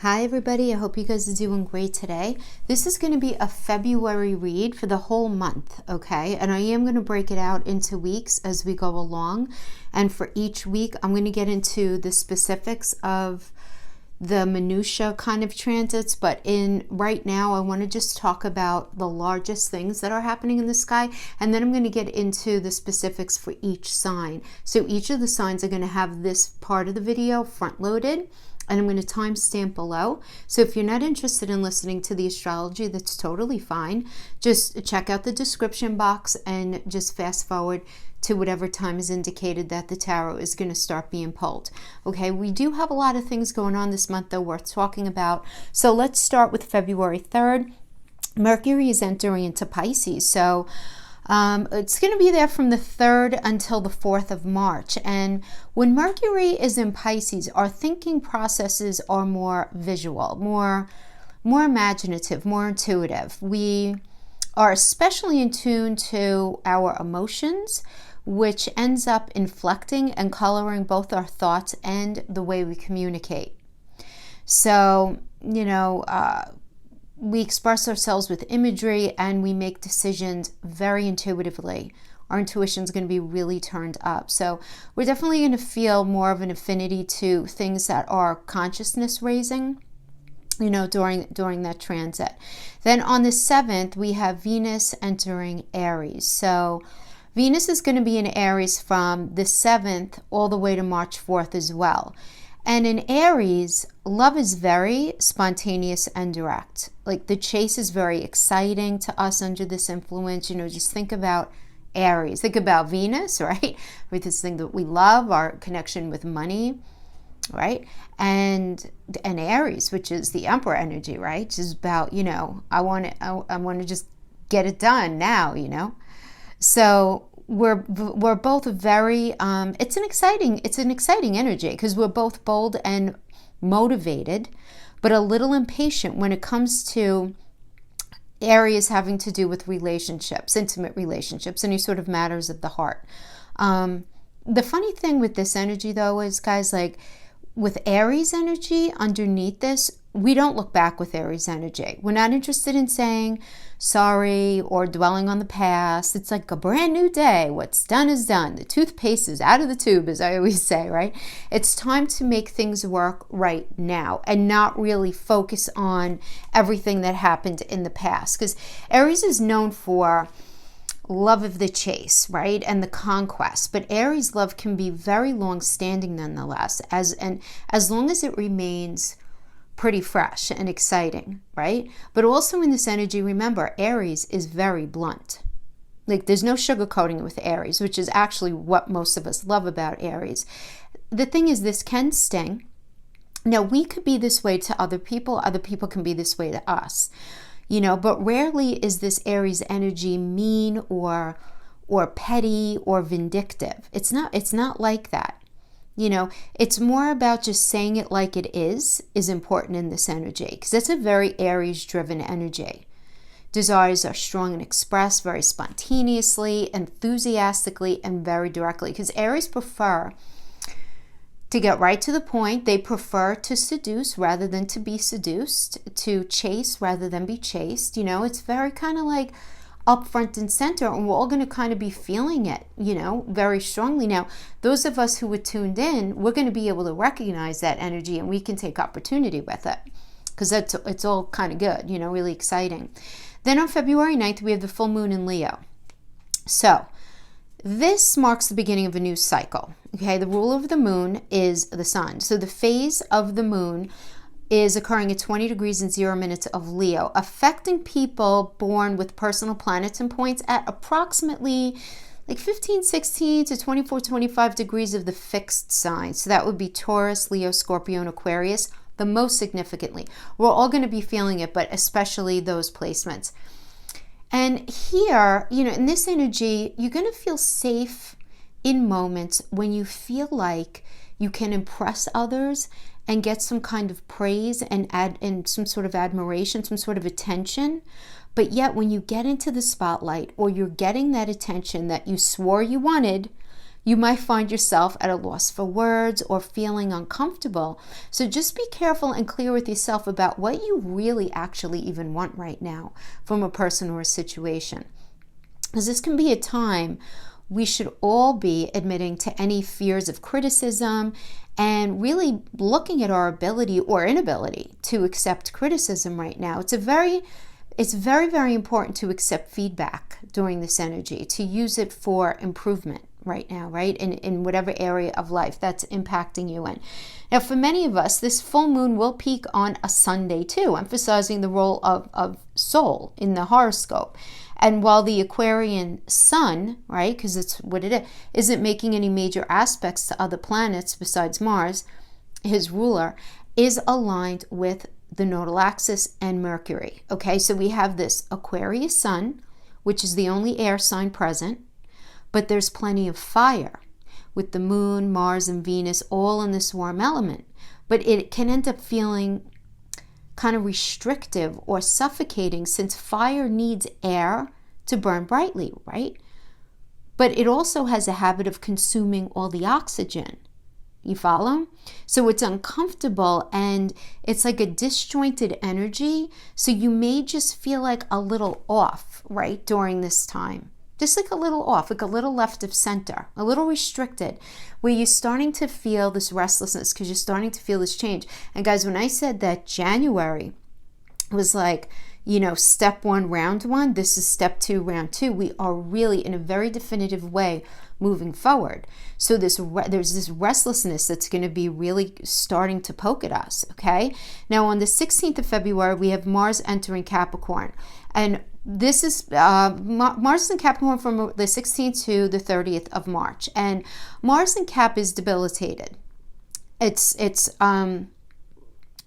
Hi everybody, I hope you guys are doing great today. This is going to be a February read for the whole month, okay? And I am going to break it out into weeks as we go along. And for each week, I'm going to get into the specifics of the minutia kind of transits, but right now I want to just talk about the largest things that are happening in the sky, and then I'm going to get into the specifics for each sign. So each of the signs are going to have this part of the video front loaded, and I'm going to timestamp below. So if you're not interested in listening to the astrology, that's totally fine. Just check out the description box and just fast forward to whatever time is indicated that the tarot is going to start being pulled. Okay, we do have a lot of things going on this month though worth talking about. So let's start with February 3rd. Mercury is entering into Pisces. So it's going to be there from the 3rd until the 4th of March. And when Mercury is in Pisces, our thinking processes are more visual, more imaginative, more intuitive. We are especially in tune to our emotions, which ends up inflecting and coloring both our thoughts and the way we communicate. So, we express ourselves with imagery and we make decisions very intuitively. Our intuition is going to be really turned up. So we're definitely going to feel more of an affinity to things that are consciousness raising, during that transit. Then on the 7th, we have Venus entering Aries. So Venus is going to be in Aries from the 7th all the way to March 4th as well. And in Aries, love is very spontaneous and direct. Like the chase is very exciting to us under this influence. Just think about Aries. Think about Venus, right? With this thing that we love, our connection with money, right? And Aries, which is the Emperor energy, right? Which is about, I want to just get it done now, So we're both very it's an exciting energy because we're both bold and motivated, but a little impatient when it comes to areas having to do with relationships, intimate relationships, any sort of matters of the heart. The funny thing with this energy though is, guys, like with Aries energy underneath this, we don't look back with Aries energy. We're not interested in saying sorry or dwelling on the past. It's like a brand new day. What's done is done. The toothpaste is out of the tube, as I always say, right? It's time to make things work right now and not really focus on everything that happened in the past. Because Aries is known for love of the chase, right? And the conquest. But Aries love can be very long-standing nonetheless, as long as it remains pretty fresh and exciting, right? But also in this energy, remember, Aries is very blunt. Like there's no sugarcoating with Aries, which is actually what most of us love about Aries. The thing is, this can sting. Now, we could be this way to other people can be this way to us, but rarely is this Aries energy mean or petty or vindictive. It's not like that. It's more about just saying it like it is important in this energy, because it's a very Aries-driven energy. Desires are strong and expressed very spontaneously, enthusiastically, and very directly, because Aries prefer to get right to the point. They prefer to seduce rather than to be seduced, to chase rather than be chased. It's very kind of like up front and center, and we're all going to kind of be feeling it, very strongly. Now, those of us who were tuned in, we're going to be able to recognize that energy, and we can take opportunity with it, because it's all kind of good, really exciting. Then on February 9th, we have the full moon in Leo. So this marks the beginning of a new cycle. Okay, the rule of the moon is the sun. So the phase of the moon is occurring at 20 degrees and 0 minutes of Leo, affecting people born with personal planets and points at approximately like 15, 16 to 24, 25 degrees of the fixed sign. So that would be Taurus, Leo, Scorpio, and Aquarius, the most significantly. We're all going to be feeling it, but especially those placements. And here, in this energy, you're going to feel safe in moments when you feel like you can impress others and get some kind of praise and some sort of admiration, some sort of attention. But yet when you get into the spotlight, or you're getting that attention that you swore you wanted, You might find yourself at a loss for words or feeling uncomfortable. So just be careful and clear with yourself about what you really actually even want right now from a person or a situation. Because this can be a time we should all be admitting to any fears of criticism and really looking at our ability or inability to accept criticism right now. It's very, very important to accept feedback during this energy, to use it for improvement right now, right? In whatever area of life that's impacting you in. Now, for many of us, this full moon will peak on a Sunday too, emphasizing the role of soul in the horoscope. And while the Aquarian sun, right, because it's what it is, isn't making any major aspects to other planets besides Mars, his ruler, is aligned with the nodal axis and Mercury. Okay, so we have this Aquarius sun, which is the only air sign present, but there's plenty of fire with the moon, Mars, and Venus all in this warm element. But it can end up feeling kind of restrictive or suffocating, since fire needs air to burn brightly, right? But it also has a habit of consuming all the oxygen. You follow? So it's uncomfortable and it's like a disjointed energy. So you may just feel like a little off, right, during this time. Just like a little off, like a little left of center, a little restricted, where you're starting to feel this restlessness because you're starting to feel this change. And guys, when I said that January was like, step one, round one, this is step two, round two. We are really in a very definitive way moving forward. So there's this restlessness that's going to be really starting to poke at us, okay? Now on the 16th of February, we have Mars entering Capricorn. And this is Mars is in Capricorn from the 16th to the 30th of March. And Mars in Cap is debilitated. It's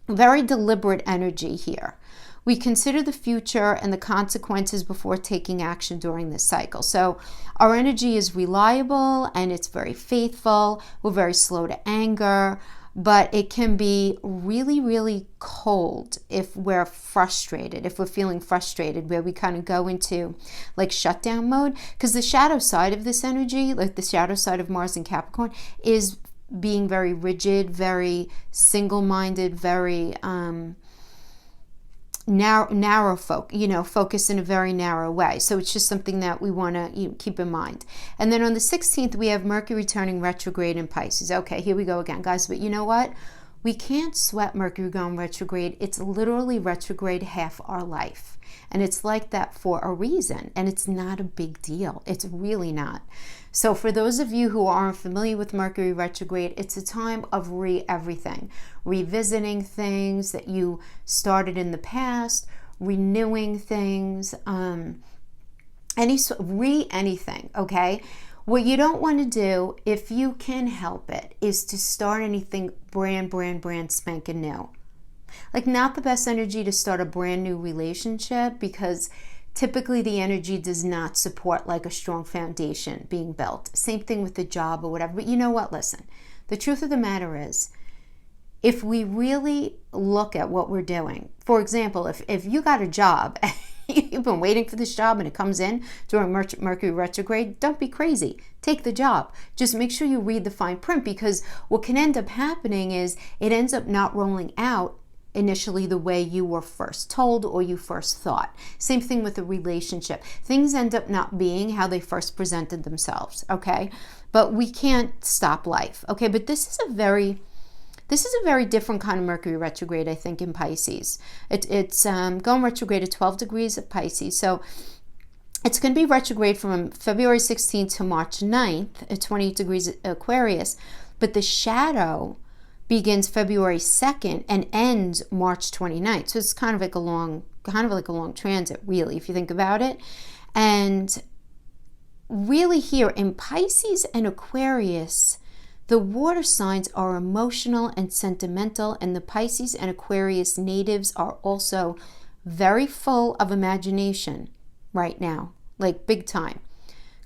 very deliberate energy here. We consider the future and the consequences before taking action during this cycle. So our energy is reliable and it's very faithful. We're very slow to anger, but it can be really, really cold if we're frustrated, if we're feeling frustrated, where we kind of go into like shutdown mode. Because the shadow side of this energy, like the shadow side of Mars in Capricorn, is being very rigid, very single-minded, very focus in a very narrow way. So it's just something that we want to keep in mind. And then on the 16th, we have Mercury turning retrograde in Pisces. Okay, here we go again, guys. But you know what? We can't sweat Mercury going retrograde. It's literally retrograde half our life. And it's like that for a reason. And it's not a big deal. It's really not. So for those of you who aren't familiar with Mercury retrograde, it's a time of everything. Revisiting things that you started in the past, renewing things, anything, okay? What you don't want to do, if you can help it, is to start anything brand spanking new. Like, not the best energy to start a brand new relationship, because typically the energy does not support like a strong foundation being built. Same thing with the job or whatever. But you know what? Listen, the truth of the matter is, if we really look at what we're doing, for example, if you got a job, you've been waiting for this job and it comes in during Mercury retrograde, don't be crazy. Take the job. Just make sure you read the fine print, because what can end up happening is it ends up not rolling out initially the way you were first told or you first thought. Same thing with a relationship. Things end up not being how they first presented themselves, okay? But we can't stop life, okay? But this is a very different kind of Mercury retrograde, I think, in Pisces. It's going retrograde at 12 degrees of Pisces. So it's going to be retrograde from February 16th to March 9th at 28 degrees Aquarius. But the shadow begins February 2nd and ends March 29th. So it's kind of like a long transit, really, if you think about it. And really here in Pisces and Aquarius, the water signs are emotional and sentimental, and the Pisces and Aquarius natives are also very full of imagination right now, like big time.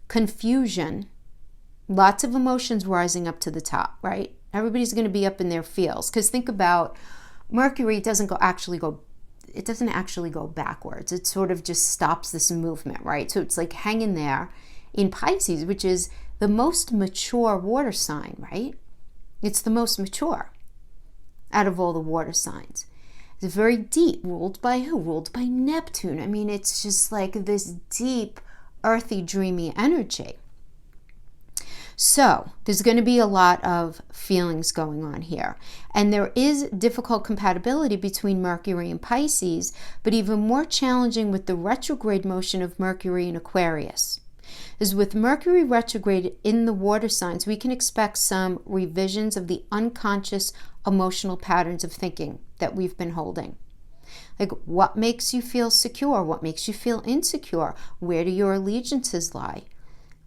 Confusion, lots of emotions rising up to the top, right? Everybody's going to be up in their feels, because think about Mercury doesn't actually go backwards. It sort of just stops this movement, right? So it's like hanging there in Pisces, which is the most mature water sign, right? It's the most mature out of all the water signs. It's very deep, ruled by who? Ruled by Neptune. I mean, it's just like this deep, earthy, dreamy energy. So there's going to be a lot of feelings going on here. And there is difficult compatibility between Mercury and Pisces, but even more challenging with the retrograde motion of Mercury in Aquarius. Is with Mercury retrograde in the water signs, we can expect some revisions of the unconscious emotional patterns of thinking that we've been holding. Like, what makes you feel secure? What makes you feel insecure? Where do your allegiances lie?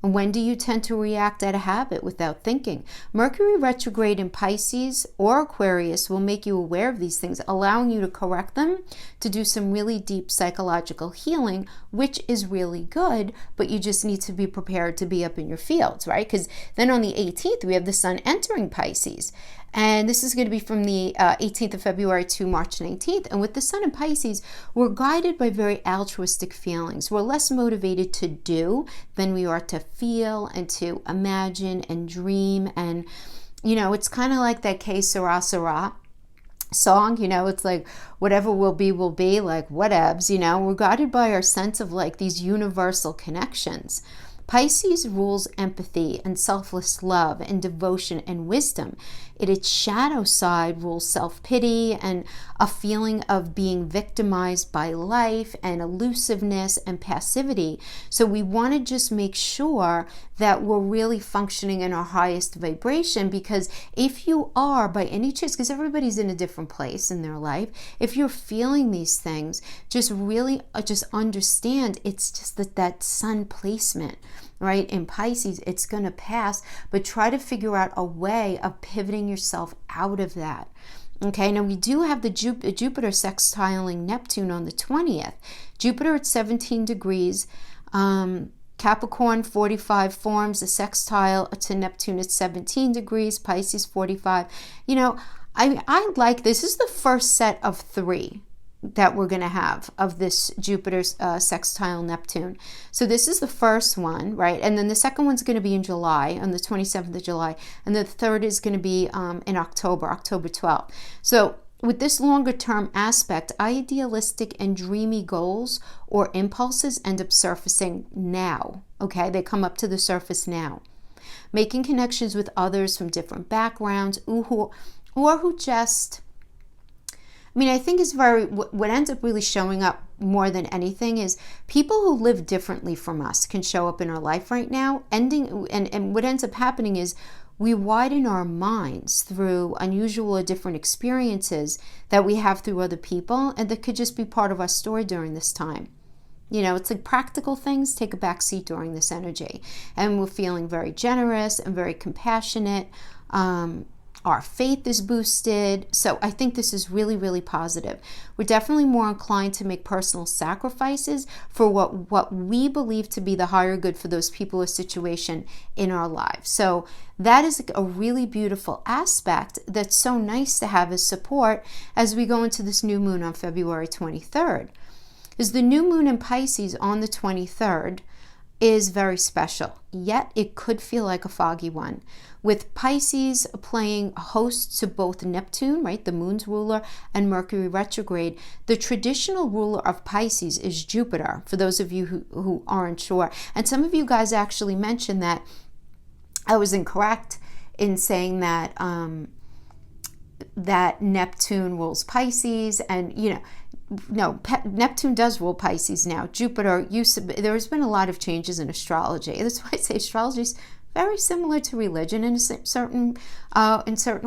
And when do you tend to react out of habit without thinking? Mercury retrograde in Pisces or Aquarius will make you aware of these things, allowing you to correct them, to do some really deep psychological healing, which is really good, but you just need to be prepared to be up in your fields, right? Because then on the 18th, we have the sun entering Pisces. And this is going to be from the 18th of February to March 19th. And with the sun in Pisces, we're guided by very altruistic feelings. We're less motivated to do than we are to feel and to imagine and dream. And, you know, it's kind of like that Que Sera Sera song, you know, it's like whatever will be, like whatevs, you know. We're guided by our sense of like these universal connections. Pisces rules empathy and selfless love and devotion and wisdom. Its shadow side rules self-pity and a feeling of being victimized by life and elusiveness and passivity. So we want to just make sure that we're really functioning in our highest vibration, because if you are by any chance, because everybody's in a different place in their life, if you're feeling these things, just really just understand it's just that sun placement, right? In Pisces, it's going to pass, but try to figure out a way of pivoting yourself out of that. Okay, now we do have the Jupiter sextiling Neptune on the 20th. Jupiter at 17 degrees, Capricorn 45 forms a sextile to Neptune at 17 degrees, Pisces 45. You know, I like this. This is the first set of 3 that we're going to have of this Jupiter sextile Neptune. So this is the first one, right? And then the second one's going to be in July, on the 27th of July. And the third is going to be in October 12th. So with this longer term aspect, idealistic and dreamy goals or impulses end up surfacing now, okay? They come up to the surface now. Making connections with others from different backgrounds or who just... I mean, I think is what ends up really showing up more than anything is people who live differently from us can show up in our life right now. And what ends up happening is we widen our minds through unusual or different experiences that we have through other people, and that could just be part of our story during this time. You know, it's like practical things take a back seat during this energy. And we're feeling very generous and very compassionate. Our faith is boosted. So I think this is really, really positive. We're definitely more inclined to make personal sacrifices for what we believe to be the higher good for those people or situation in our lives. So that is a really beautiful aspect that's so nice to have as support as we go into this new moon on February 23rd. Because the new moon in Pisces on the 23rd is very special, yet it could feel like a foggy one. With Pisces playing host to both Neptune, right, the moon's ruler, and Mercury retrograde, the traditional ruler of Pisces is Jupiter, for those of you who aren't sure. And some of you guys actually mentioned that I was incorrect in saying that that Neptune rules Pisces, and you know, no, Neptune does rule Pisces now. Jupiter there's been a lot of changes in astrology. That's why I say astrology is very similar to religion in certain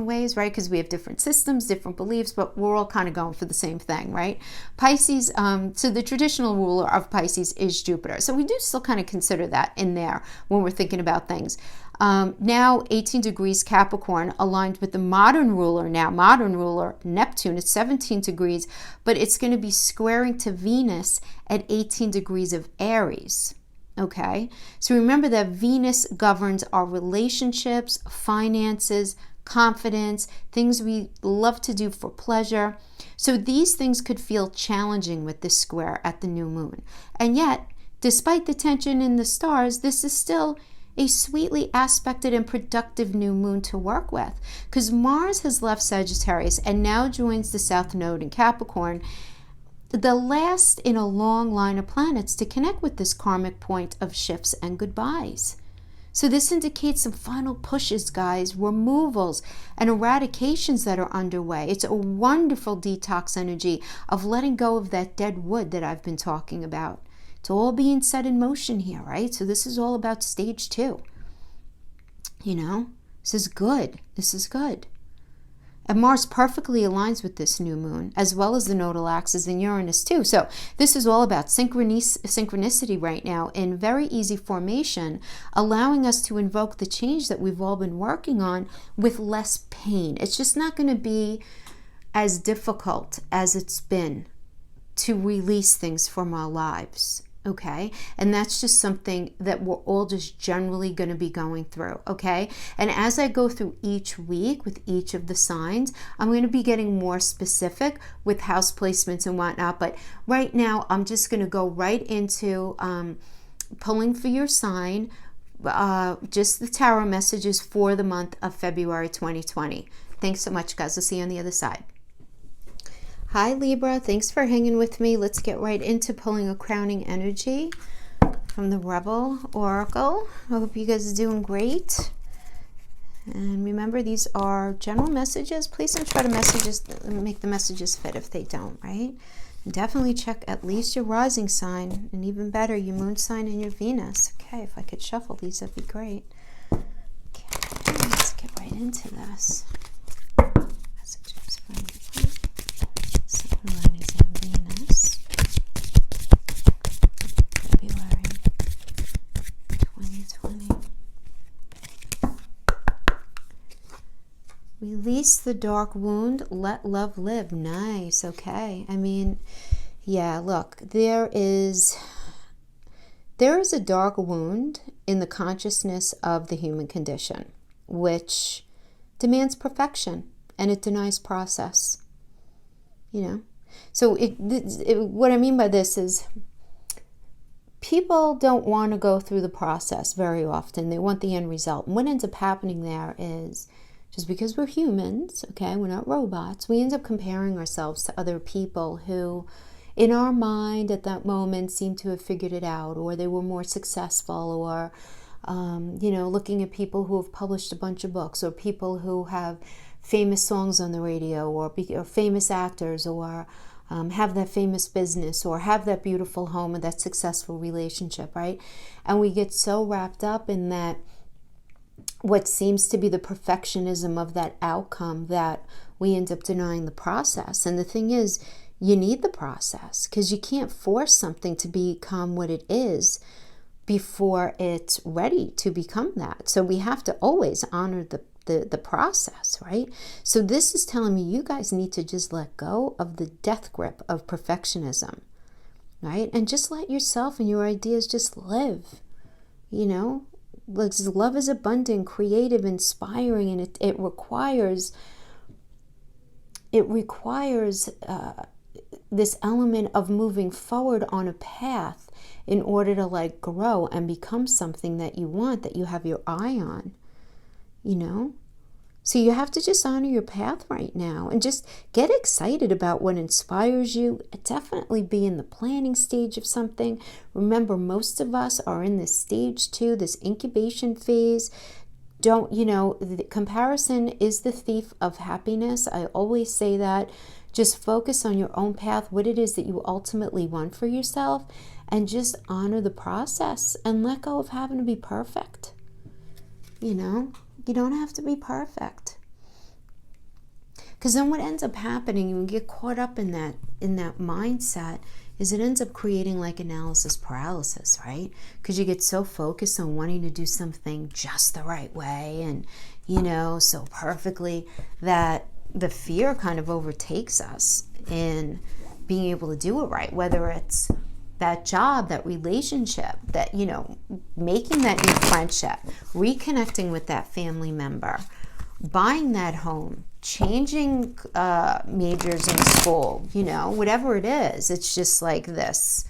ways, right? Because we have different systems, different beliefs, but we're all kind of going for the same thing, right? Pisces, so the traditional ruler of Pisces is Jupiter. So we do still kind of consider that in there when we're thinking about things. Now 18 degrees Capricorn aligned with the modern ruler Neptune at 17 degrees, but it's going to be squaring to Venus at 18 degrees of Aries. Okay, so remember that Venus governs our relationships, finances, confidence, things we love to do for pleasure. So these things could feel challenging with this square at the new moon. And yet, despite the tension in the stars, this is still a sweetly aspected and productive new moon to work with, because Mars has left Sagittarius and now joins the South Node in Capricorn, the last in a long line of planets to connect with this karmic point of shifts and goodbyes. So this indicates some final pushes, guys, removals and eradications that are underway. It's a wonderful detox energy of letting go of that dead wood that I've been talking about. It's all being set in motion here, right? So this is all about stage 2. You know, this is good. This is good. And Mars perfectly aligns with this new moon, as well as the nodal axis in Uranus too. So this is all about synchronicity right now in very easy formation, allowing us to invoke the change that we've all been working on with less pain. It's just not going to be as difficult as it's been to release things from our lives. Okay, and that's just something that we're all just generally going to be going through. Okay, and as I go through each week with each of the signs, I'm going to be getting more specific with house placements and whatnot. But right now, I'm just going to go right into pulling for your sign, just the tarot messages for the month of February 2020. Thanks so much, guys. I'll see you on the other side. Hi Libra, thanks for hanging with me. Let's get right into pulling a crowning energy from the Rebel Oracle. I hope you guys are doing great. And remember, these are general messages. Please don't try to make the messages fit if they don't, right? And definitely check at least your rising sign, and even better, your moon sign and your Venus. Okay, if I could shuffle these, that'd be great. Okay, let's get right into this. Messages from you. Sun is in Venus, February 2020. Release the dark wound, let love live. Nice, okay. I mean, yeah, look, there is a dark wound in the consciousness of the human condition, which demands perfection and it denies process. You know, so what I mean by this is people don't want to go through the process very often. They want the end result. And what ends up happening there is, just because we're humans, okay, we're not robots, we end up comparing ourselves to other people who, in our mind at that moment, seem to have figured it out, or they were more successful, or, you know, looking at people who have published a bunch of books, or people who have famous songs on the radio, or famous actors, or have that famous business, or have that beautiful home, or that successful relationship, right? And we get so wrapped up in that, what seems to be the perfectionism of that outcome, that we end up denying the process. And the thing is, you need the process, because you can't force something to become what it is before it's ready to become that. So we have to always honor the process, right? So this is telling me you guys need to just let go of the death grip of perfectionism, right? And just let yourself and your ideas just live, you know? Love is abundant, creative, inspiring, and it requires this element of moving forward on a path in order to like grow and become something that you want, that you have your eye on. You know, so you have to just honor your path right now and just get excited about what inspires you. Definitely be in the planning stage of something. Remember, most of us are in this stage 2, this incubation phase. Don't, you know, the comparison is the thief of happiness. I always say that. Just focus on your own path, what it is that you ultimately want for yourself, and just honor the process and let go of having to be perfect. You know? You don't have to be perfect. Because then what ends up happening, you get caught up in that mindset, is it ends up creating like analysis paralysis, right? Because you get so focused on wanting to do something just the right way and, you know, so perfectly, that the fear kind of overtakes us in being able to do it right, whether it's that job, that relationship, that, you know, making that new friendship, reconnecting with that family member, buying that home, changing majors in school, you know, whatever it is. It's just like this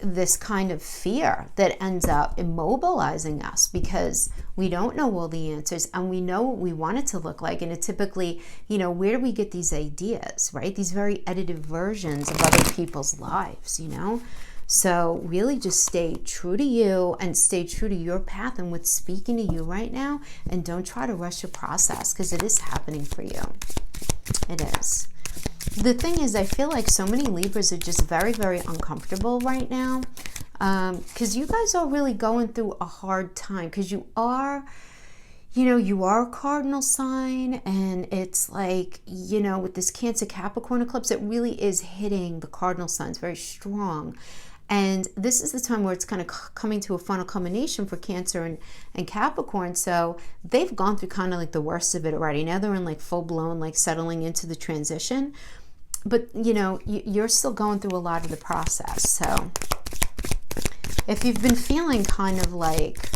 this kind of fear that ends up immobilizing us because we don't know all the answers and we know what we want it to look like. And it typically, where do we get these ideas, right? These very edited versions of other people's lives, So really just stay true to you and stay true to your path and what's speaking to you right now. And don't try to rush your process because it is happening for you. It is. The thing is, I feel like so many Libras are just very, very uncomfortable right now because you guys are really going through a hard time because you are a cardinal sign, and it's like, with this Cancer Capricorn eclipse, it really is hitting the cardinal signs very strong. And this is the time where it's kind of coming to a final culmination for Cancer and Capricorn. So they've gone through kind of like the worst of it already. Now they're in like full blown, like settling into the transition. But, you're still going through a lot of the process. So if you've been feeling kind of like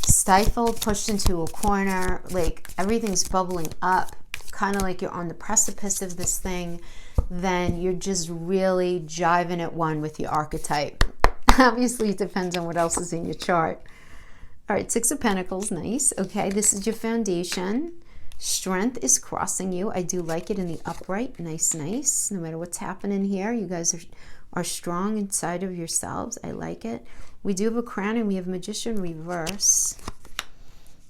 stifled, pushed into a corner, like everything's bubbling up, kind of like you're on the precipice of this thing, then you're just really jiving at one with your archetype. Obviously, it depends on what else is in your chart. All right, Six of Pentacles, nice. Okay, this is your foundation. Strength is crossing you. I do like it in the upright. Nice, nice. No matter what's happening here, you guys are strong inside of yourselves. I like it. We do have a crown and we have Magician reverse.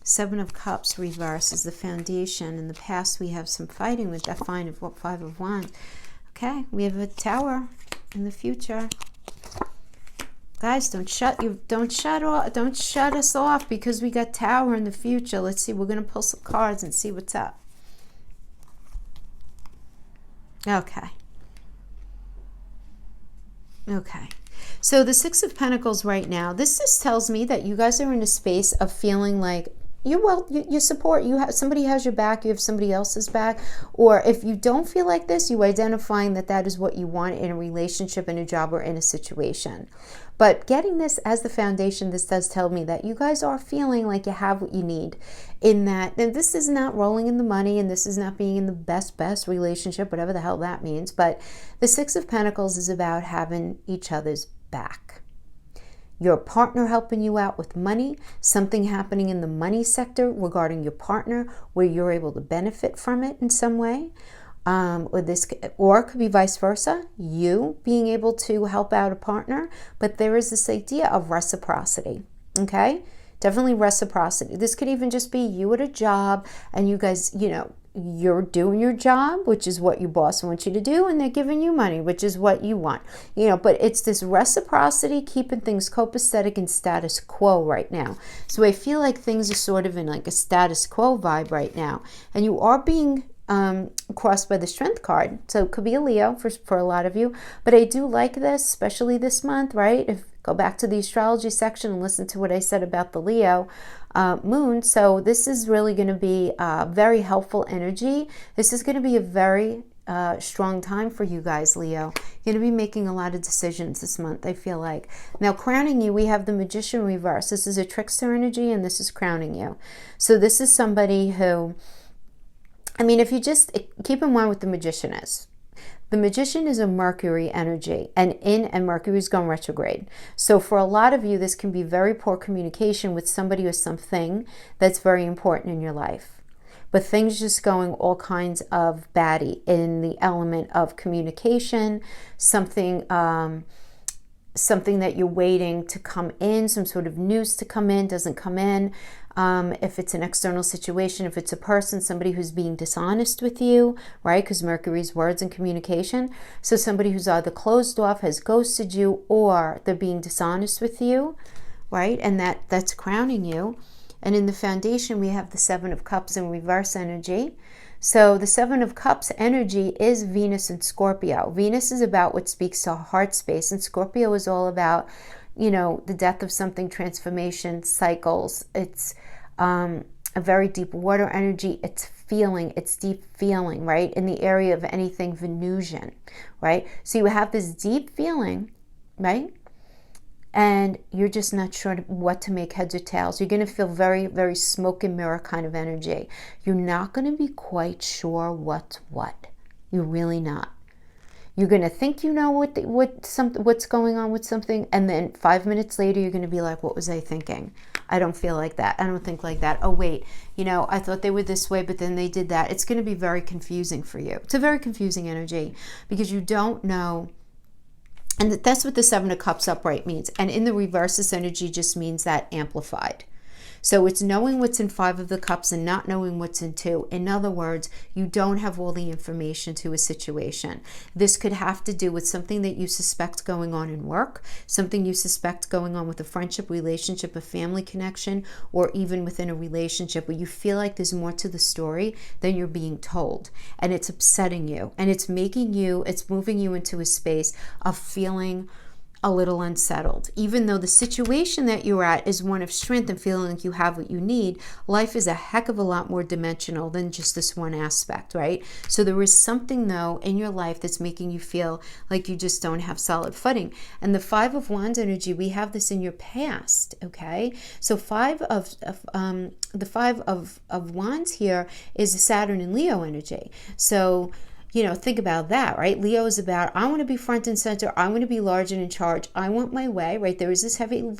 Seven of Cups reverse is the foundation. In the past, we have some fighting with that Five of Wands. Okay, we have a Tower in the future. Guys, don't shut us off because we got Tower in the future. Let's see. We're going to pull some cards and see what's up. Okay. Okay. So the Six of Pentacles right now, this just tells me that you guys are in a space of feeling like you support, somebody has your back, you have somebody else's back. Or if you don't feel like this, you identifying that is what you want in a relationship, in a job, or in a situation. But getting this as the foundation, this does tell me that you guys are feeling like you have what you need in that. And this is not rolling in the money, and this is not being in the best relationship, whatever the hell that means. But the Six of Pentacles is about having each other's back. Your partner helping you out with money, something happening in the money sector regarding your partner where you're able to benefit from it in some way. Or it could be vice versa, you being able to help out a partner. But there is this idea of reciprocity, okay? Definitely reciprocity. This could even just be you at a job and you guys, you're doing your job, which is what your boss wants you to do, and they're giving you money, which is what you want. But it's this reciprocity, keeping things copacetic and status quo right now. So I feel like things are sort of in like a status quo vibe right now. And you are being crossed by the Strength card. So it could be a Leo for a lot of you. But I do like this, especially this month, right? Go back to the astrology section and listen to what I said about the Leo moon. So this is really going to be very helpful energy. This is going to be a very strong time for you guys, Leo. You're going to be making a lot of decisions this month, I feel like. Now, crowning you, we have the Magician reverse. This is a trickster energy, and this is crowning you. So this is somebody who, if you just keep in mind what the Magician is. The Magician is a Mercury energy, and Mercury's gone retrograde. So for a lot of you, this can be very poor communication with somebody or something that's very important in your life. But things just going all kinds of batty in the element of communication, something that you're waiting to come in, some sort of news to come in, doesn't come in. If it's an external situation, if it's a person, somebody who's being dishonest with you, right? Because Mercury's words and communication. So somebody who's either closed off, has ghosted you, or they're being dishonest with you, right? And that's crowning you. And in the foundation, we have the Seven of Cups in reverse energy. So the Seven of Cups energy is Venus and Scorpio. Venus is about what speaks to heart space, and Scorpio is all about, the death of something, transformation, cycles. It's a very deep water energy. It's feeling, it's deep feeling, right? In the area of anything Venusian, right? So you have this deep feeling, right? And you're just not sure what to make heads or tails. You're going to feel very, very smoke and mirror kind of energy. You're not going to be quite sure what's what. You're really not. You're going to think you know what's going on with something, and then 5 minutes later you're going to be like, what was I thinking? I don't feel like that. I don't think like that. Oh wait, I thought they were this way, but then they did that. It's going to be very confusing for you. It's a very confusing energy because you don't know. And that's what the Seven of Cups upright means. And in the reverse, this energy just means that amplified. So it's knowing what's in Five of the Cups and not knowing what's in Two. In other words, you don't have all the information to a situation. This could have to do with something that you suspect going on in work, something you suspect going on with a friendship, relationship, a family connection, or even within a relationship where you feel like there's more to the story than you're being told. And it's upsetting you. And it's moving you into a space of feeling a little unsettled. Even though the situation that you're at is one of strength and feeling like you have what you need, life is a heck of a lot more dimensional than just this one aspect, right? So there is something though in your life that's making you feel like you just don't have solid footing. And the Five of Wands energy, we have this in your past, okay? So the Five of Wands here is the Saturn and Leo energy. So think about that, right? Leo is about, I want to be front and center. I want to be large and in charge. I want my way, right? There is this heavy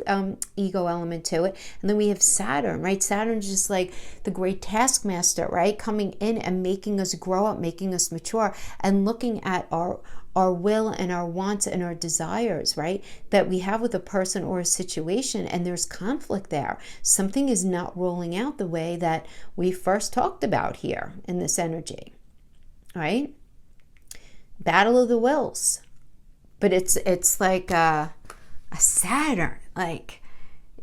ego element to it. And then we have Saturn, right? Saturn is just like the great taskmaster, right? Coming in and making us grow up, making us mature, and looking at our will and our wants and our desires, right? That we have with a person or a situation, and there's conflict there. Something is not rolling out the way that we first talked about here in this energy, right? Battle of the wills. But it's like a Saturn. Like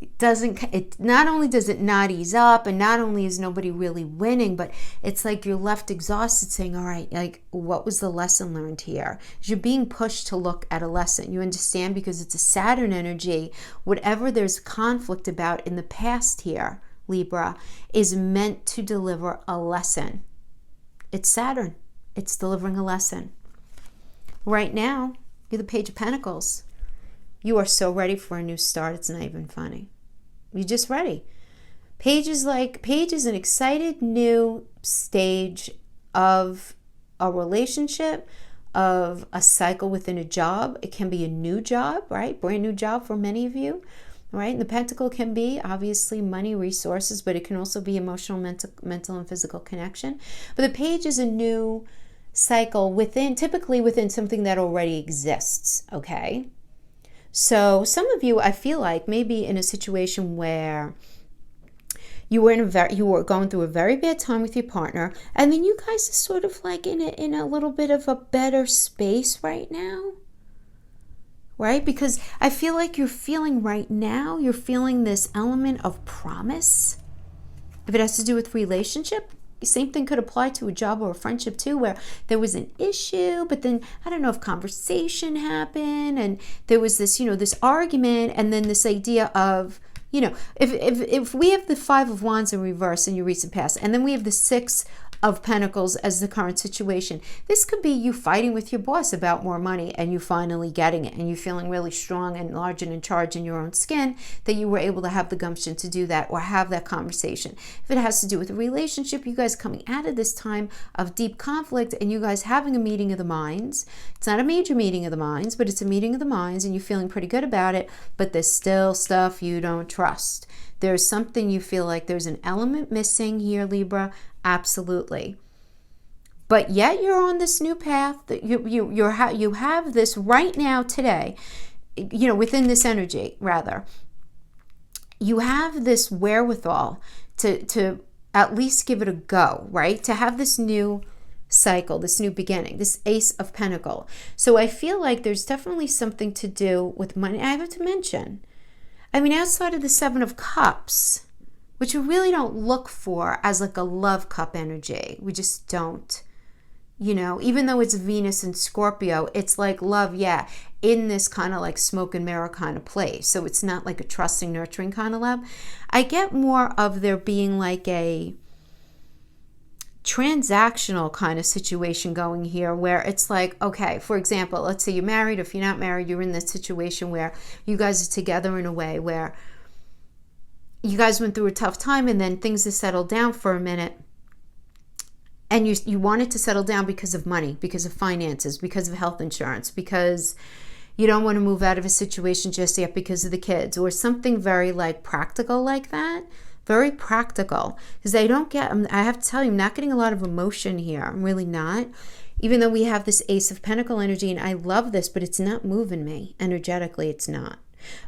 it not only does it not ease up, and not only is nobody really winning, but it's like you're left exhausted saying, all right, like what was the lesson learned here? You're being pushed to look at a lesson. You understand? Because it's a Saturn energy. Whatever there's conflict about in the past here, Libra, is meant to deliver a lesson. It's Saturn. It's delivering a lesson. Right now, you're the Page of Pentacles. You are so ready for a new start, it's not even funny. You're just ready. Page is an excited new stage of a relationship, of a cycle within a job. It can be a new job, right? Brand new job for many of you, right? And the Pentacle can be obviously money, resources, but it can also be emotional, mental, and physical connection. But the Page is a new cycle typically within something that already exists, okay? So some of you, I feel like, maybe in a situation where you were going through a very bad time with your partner, and then you guys are sort of like in a little bit of a better space right now, right? Because I feel like you're feeling this element of promise. If it has to do with relationship, same thing could apply to a job or a friendship too, where there was an issue, but then I don't know if conversation happened and there was this, this argument, and then this idea of, if we have the Five of Wands in reverse in your recent past, and then we have the Six of Pentacles as the current situation. This could be you fighting with your boss about more money and you finally getting it, and you feeling really strong and large and in charge in your own skin that you were able to have the gumption to do that or have that conversation. If it has to do with a relationship, you guys coming out of this time of deep conflict and you guys having a meeting of the minds. It's not a major meeting of the minds, but it's a meeting of the minds and you're feeling pretty good about it, but there's still stuff you don't trust. There's something you feel like there's an element missing here, Libra. Absolutely. But yet you're on this new path that you have this right now today, within this energy, rather. You have this wherewithal to at least give it a go, right? To have this new cycle, this new beginning, this Ace of Pentacles. So I feel like there's definitely something to do with money. I have to mention, outside of the Seven of Cups, which we really don't look for as like a love cup energy. We just don't, even though it's Venus and Scorpio, it's like love, yeah, in this kind of like smoke and mirror kind of place. So it's not like a trusting, nurturing kind of love. I get more of there being like a transactional kind of situation going here where it's like, okay, for example, let's say you're married. If you're not married, you're in this situation where you guys are together in a way where you guys went through a tough time and then things have settled down for a minute. And you want it to settle down because of money, because of finances, because of health insurance, because you don't want to move out of a situation just yet because of the kids, or something very like practical like that. Very practical. Because I have to tell you, I'm not getting a lot of emotion here. I'm really not. Even though we have this Ace of Pentacle energy, and I love this, but it's not moving me. Energetically, it's not.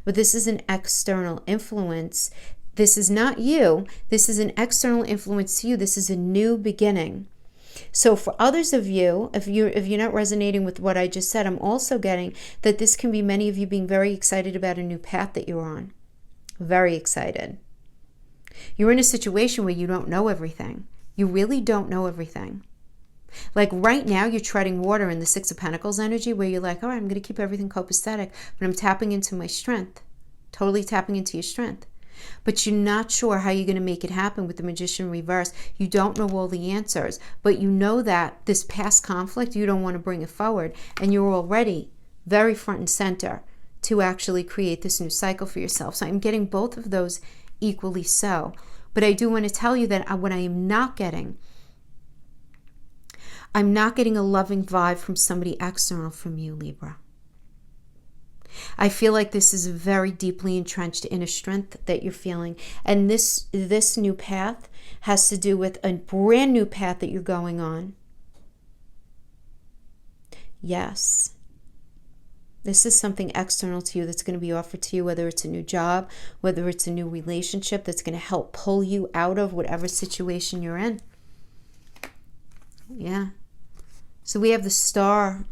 But this is an external influence. This is not you. This is an external influence to you. This is a new beginning. So for others of you, if you're not resonating with what I just said, I'm also getting that this can be many of you being very excited about a new path that you're on. Very excited. You're in a situation where you don't know everything. You really don't know everything. Like right now, you're treading water in the Six of Pentacles energy where you're like, all right, I'm going to keep everything copacetic, but I'm tapping into my strength. Totally tapping into your strength. But you're not sure how you're going to make it happen with the Magician reverse. You don't know all the answers, but you know that this past conflict, you don't want to bring it forward, and you're already very front and center to actually create this new cycle for yourself. So I'm getting both of those equally so. But I do want to tell you that what I am not getting, I'm not getting a loving vibe from somebody external from you, Libra. I feel like this is very deeply entrenched in a strength that you're feeling. And this new path has to do with a brand new path that you're going on. Yes. This is something external to you that's going to be offered to you, whether it's a new job, whether it's a new relationship that's going to help pull you out of whatever situation you're in. Yeah. So we have the Star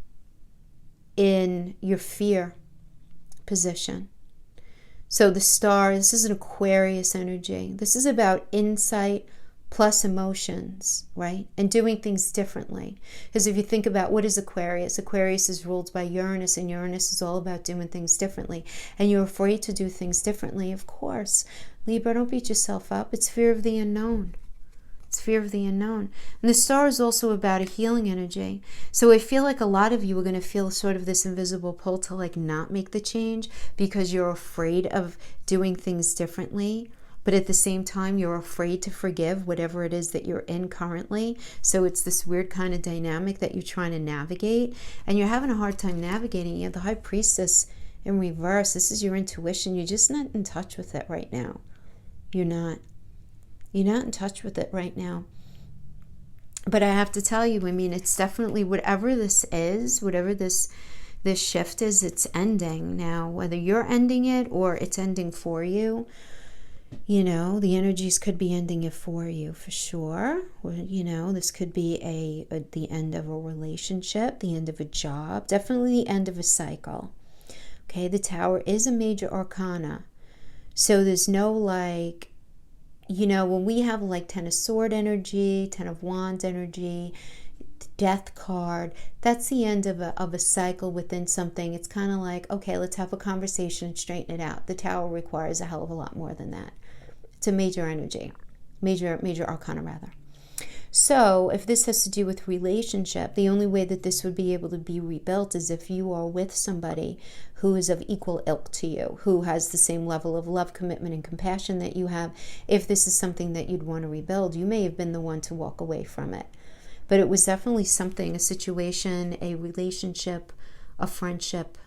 in your fear position. So the Star, this is an Aquarius energy. This is about insight plus emotions, right? And doing things differently. Because if you think about what is Aquarius, Aquarius is ruled by Uranus, and Uranus is all about doing things differently. And you're afraid to do things differently, of course. Libra, don't beat yourself up. It's fear of the unknown. It's fear of the unknown. And the Star is also about a healing energy. So I feel like a lot of you are going to feel sort of this invisible pull to like not make the change because you're afraid of doing things differently. But at the same time, you're afraid to forgive whatever it is that you're in currently. So it's this weird kind of dynamic that you're trying to navigate. And you're having a hard time navigating. You have the High Priestess in reverse. This is your intuition. You're just not in touch with it right now. You're not. You're not in touch with it right now. But I have to tell you, I mean, it's definitely whatever this is, whatever this shift is, it's ending now. Whether you're ending it or it's ending for you, you know, the energies could be ending it for you for sure. Or, you know, this could be the end of a relationship, the end of a job, definitely the end of a cycle. Okay, the Tower is a major arcana. So there's no like, you know, when we have like Ten of Sword energy, Ten of Wands energy, Death card, that's the end of a cycle within something. It's kind of like, okay, let's have a conversation and straighten it out. The Tower requires a hell of a lot more than that. It's a major energy, major arcana rather. So if this has to do with relationship, the only way that this would be able to be rebuilt is if you are with somebody who is of equal ilk to you, who has the same level of love, commitment, and compassion that you have. If this is something that you'd want to rebuild, you may have been the one to walk away from it. But it was definitely something, a situation, a relationship, a friendship,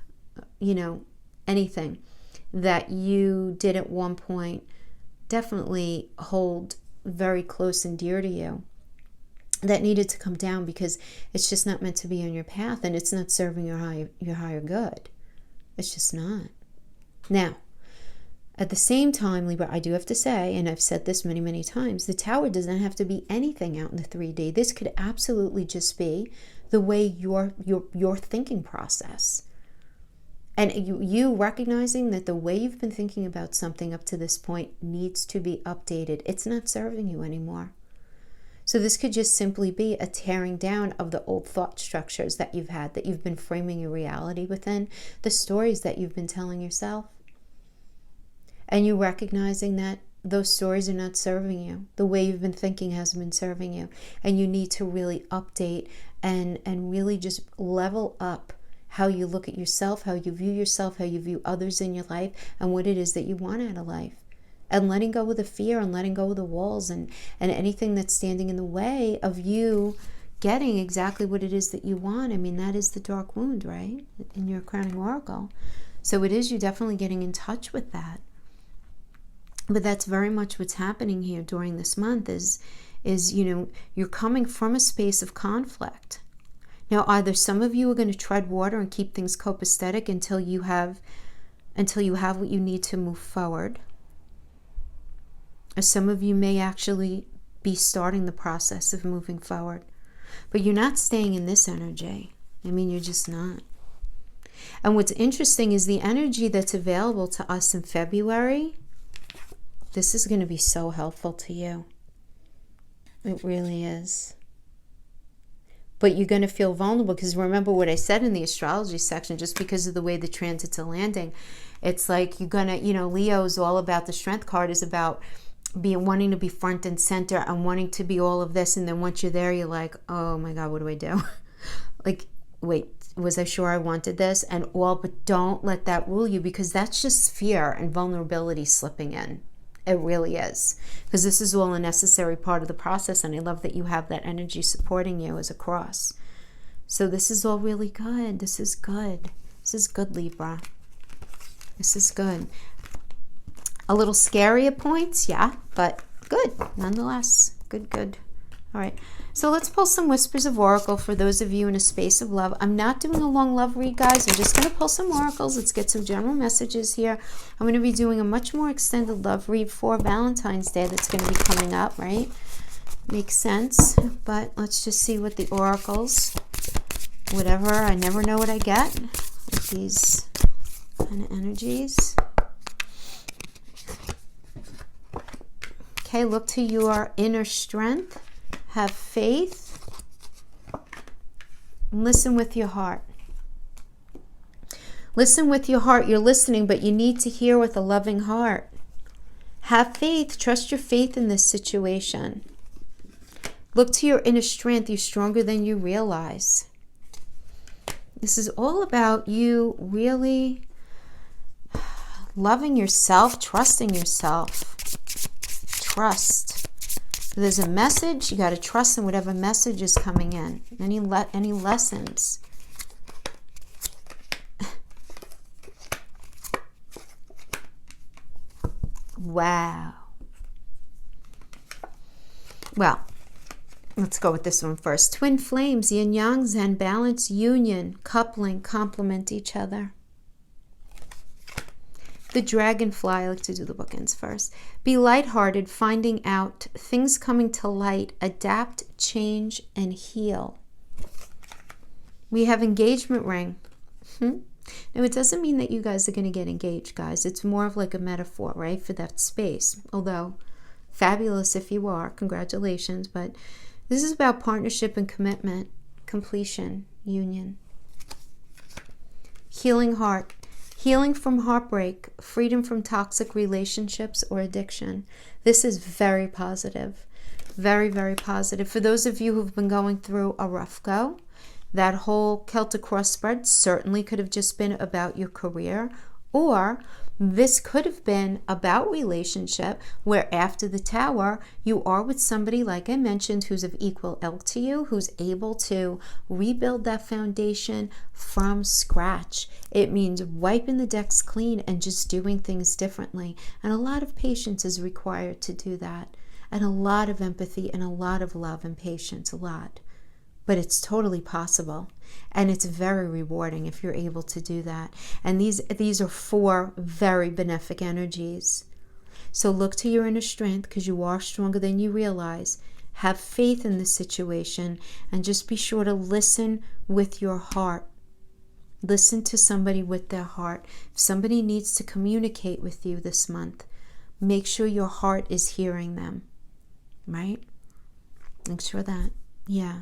you know, anything that you did at one point definitely hold very close and dear to you, that needed to come down because it's just not meant to be on your path, and it's not serving your higher good. It's just not. Now, at the same time, Libra, I do have to say, and I've said this many, many times, the Tower does not have to be anything out in the 3D. This could absolutely just be the way your thinking process. And you recognizing that the way you've been thinking about something up to this point needs to be updated. It's not serving you anymore. So this could just simply be a tearing down of the old thought structures that you've had, that you've been framing your reality within, the stories that you've been telling yourself. And you recognizing that those stories are not serving you. The way you've been thinking hasn't been serving you. And you need to really update and really just level up how you look at yourself, how you view yourself, how you view others in your life, and what it is that you want out of life. and letting go of the fear and letting go of the walls and anything that's standing in the way of you getting exactly what it is that you want. I mean, that is the dark wound, right? In your crowning oracle. So it is you definitely getting in touch with that. But that's very much what's happening here during this month is you're coming from a space of conflict. Now, either some of you are going to tread water and keep things copacetic until you have what you need to move forward. Or some of you may actually be starting the process of moving forward. But you're not staying in this energy. I mean, you're just not. And what's interesting is the energy that's available to us in February. This is going to be so helpful to you. It really is. But you're going to feel vulnerable because remember what I said in the astrology section, just because of the way the transits are landing. It's like you're going to, Leo is all about, the strength card is about wanting to be front and center and wanting to be all of this. And then once you're there, you're like, oh my God, what do I do? Like, wait, was I sure I wanted this? But don't let that rule you, because that's just fear and vulnerability slipping in. It really is. Because this is all a necessary part of the process. And I love that you have that energy supporting you as a cross. So this is all really good. This is good. This is good, Libra. This is good. A little scary at points, yeah, but good nonetheless. Good. All right, so let's pull some whispers of oracle for those of you in a space of love. I'm not doing a long love read, guys. I'm just going to pull some oracles. Let's get some general messages here. I'm going to be doing a much more extended love read for Valentine's Day that's going to be coming up, right? Makes sense, but let's just see what the oracles, whatever, I never know what I get with these kind of energies. Okay, look to your inner strength. Have faith. Listen with your heart. Listen with your heart. You're listening, but you need to hear with a loving heart. Have faith. Trust your faith in this situation. Look to your inner strength. You're stronger than you realize. This is all about you really loving yourself, trusting yourself. Trust. There's a message. You got to trust in whatever message is coming in. Any lessons. Wow. Well, let's go with this one first. Twin flames, yin yang, zen, balance, union, coupling, complement each other. The dragonfly, I like to do the bookends first. Be lighthearted, finding out, things coming to light, adapt, change, and heal. We have engagement ring. Now, it doesn't mean that you guys are going to get engaged, guys. It's more of like a metaphor, right, for that space. Although, fabulous if you are. Congratulations. But this is about partnership and commitment, completion, union. Healing heart. Healing from heartbreak, freedom from toxic relationships or addiction. This is very positive. Very, very positive. For those of you who've been going through a rough go, that whole Celtic cross spread certainly could have just been about your career, or this could have been about relationship where after the tower, you are with somebody, like I mentioned, who's of equal ilk to you, who's able to rebuild that foundation from scratch. It means wiping the decks clean and just doing things differently. And a lot of patience is required to do that. And a lot of empathy and a lot of love and patience, a lot. But it's totally possible. And it's very rewarding if you're able to do that. And these are 4 very benefic energies. So look to your inner strength, because you are stronger than you realize. Have faith in this situation, and just be sure to listen with your heart. Listen to somebody with their heart. If somebody needs to communicate with you this month, make sure your heart is hearing them. Right? Make sure that. Yeah.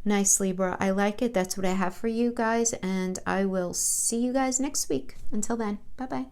Nice, Libra. I like it. That's what I have for you guys, and I will see you guys next week. Until then, bye-bye.